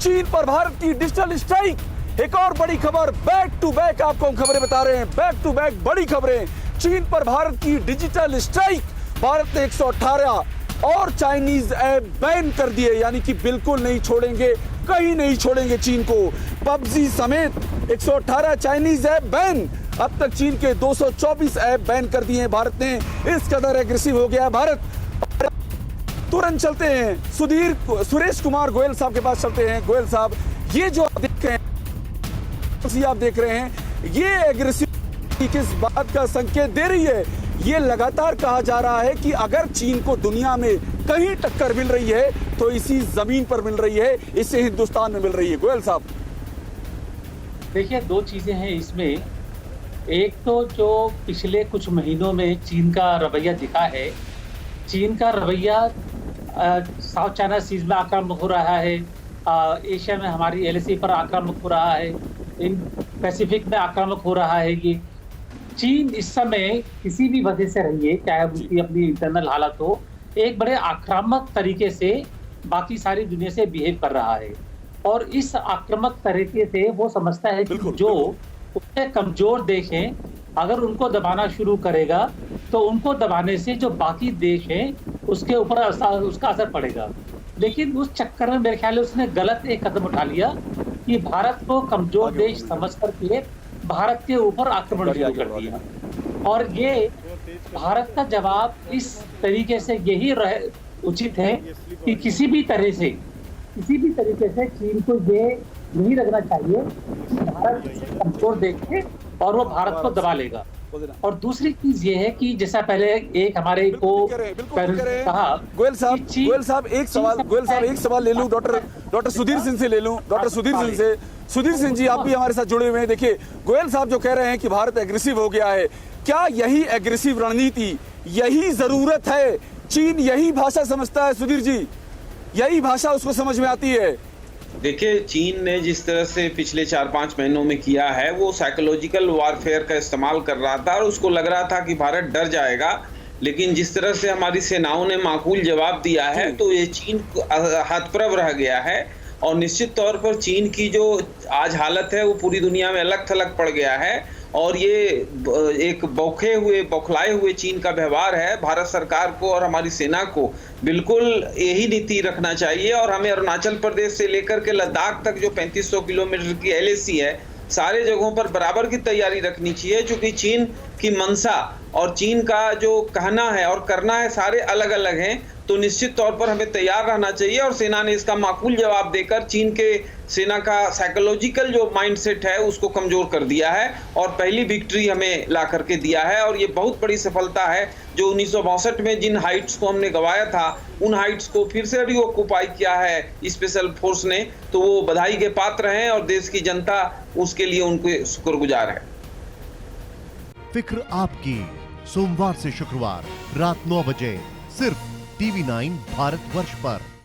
चीन पर भारत की डिजिटल स्ट्राइक। एक और बड़ी खबर, बैक टू बैक आपको हम खबरें बता रहे हैं, बैक टू बैक बड़ी खबरें। चीन पर भारत की डिजिटल स्ट्राइक, भारत ने 118 और चाइनीज ऐप बैन कर दिए, यानी कि बिल्कुल नहीं छोड़ेंगे, कहीं नहीं छोड़ेंगे चीन को। पबजी समेत 118 चाइनीज ऐप बैन। अब तक चीन के 224 ऐप बैन कर दिए हैं भारत ने। इस कदर एग्रेसिव हो गया है भारत। तुरंत चलते हैं सुरेश कुमार गोयल साहब के पास चलते हैं। गोयल साहब, ये जो आप देख रहे हैं, ये एग्रेसिव किस बात का संकेत दे रही है? ये लगातार कहा जा रहा है कि अगर चीन को दुनिया में कहीं टक्कर मिल रही है तो इसी जमीन पर मिल रही है, इसे हिंदुस्तान में मिल रही है। गोयल साहब, देखिए, दो चीजें हैं इसमें। एक तो जो पिछले कुछ महीनों में चीन का रवैया दिखा है, चीन का रवैया साउथ चाइना सीज में आक्रामक हो रहा है, एशिया में हमारी एलएसी पर आक्रामक हो रहा है, इन पैसिफिक में आक्रामक हो रहा है। ये चीन इस समय किसी भी वजह से रही है, चाहे उसकी अपनी इंटरनल हालत हो, एक बड़े आक्रामक तरीके से बाकी सारी दुनिया से बिहेव कर रहा है। और इस आक्रामक तरीके से वो समझता है कि जो उससे कमजोर देश हैं, अगर उनको दबाना शुरू करेगा तो उनको दबाने से जो बाकी देश हैं उसके ऊपर उसका असर पड़ेगा। लेकिन उस चक्कर में मेरे ख्याल में उसने गलत एक कदम उठा लिया कि भारत को कमजोर देश समझ करके भारत के ऊपर आक्रमण शुरू कर दिया। और ये भारत का जवाब इस तरीके से यही उचित है कि किसी भी तरीके से चीन को ये नहीं लगना चाहिए कि भारत कमजोर देश है और वो भारत को दबा लेगा। और दूसरी चीज ये है कि जैसा पहले एक हमारे को कहा, गोयल साहब एक सवाल ले लूं, डॉक्टर सुधीर सिंह से ले लूं। डॉक्टर सुधीर सिंह जी, आप भी हमारे साथ जुड़े हुए हैं। देखिए, गोयल साहब जो कह रहे हैं कि भारत एग्रेसिव हो गया है, क्या यही एग्रेसिव रणनीति, यही जरूरत है? चीन यही भाषा समझता है सुधीर जी, यही भाषा उसको समझ में आती है? देखिए, चीन ने जिस तरह से पिछले 4-5 महीनों में किया है, वो साइकोलॉजिकल वॉरफेयर का इस्तेमाल कर रहा था और उसको लग रहा था कि भारत डर जाएगा। लेकिन जिस तरह से हमारी सेनाओं ने माकूल जवाब दिया है, तो ये चीन हतप्रभ रह गया है। और निश्चित तौर पर चीन की जो आज हालत है वो पूरी दुनिया में अलग थलग पड़ गया है। और ये एक बौखलाए हुए चीन का व्यवहार है। भारत सरकार को और हमारी सेना को बिल्कुल यही नीति रखना चाहिए। और हमें अरुणाचल प्रदेश से लेकर के लद्दाख तक जो 3500 किलोमीटर की एलएसी है, सारे जगहों पर बराबर की तैयारी रखनी चाहिए, क्योंकि चीन की मंशा और चीन का जो कहना है और करना है सारे अलग अलग हैं। तो निश्चित तौर पर हमें तैयार रहना चाहिए। और सेना ने इसका माकूल जवाब देकर चीन के सेना का साइकोलॉजिकल जो माइंडसेट है उसको कमजोर कर दिया है और पहली विक्ट्री हमें ला करके दिया है। और ये बहुत बड़ी सफलता है जो 1962 में जिन हाइट्स को हमने गंवाया था, उन हाइट्स को फिर से रिऑक्युपाई किया है स्पेशल फोर्स ने। तो वो बधाई के पात्र हैं और देश की जनता उसके लिए उनके शुक्रगुजार है। फिक्र आपकी, सोमवार से शुक्रवार रात 9 बजे सिर्फ TV9 भारतवर्ष पर।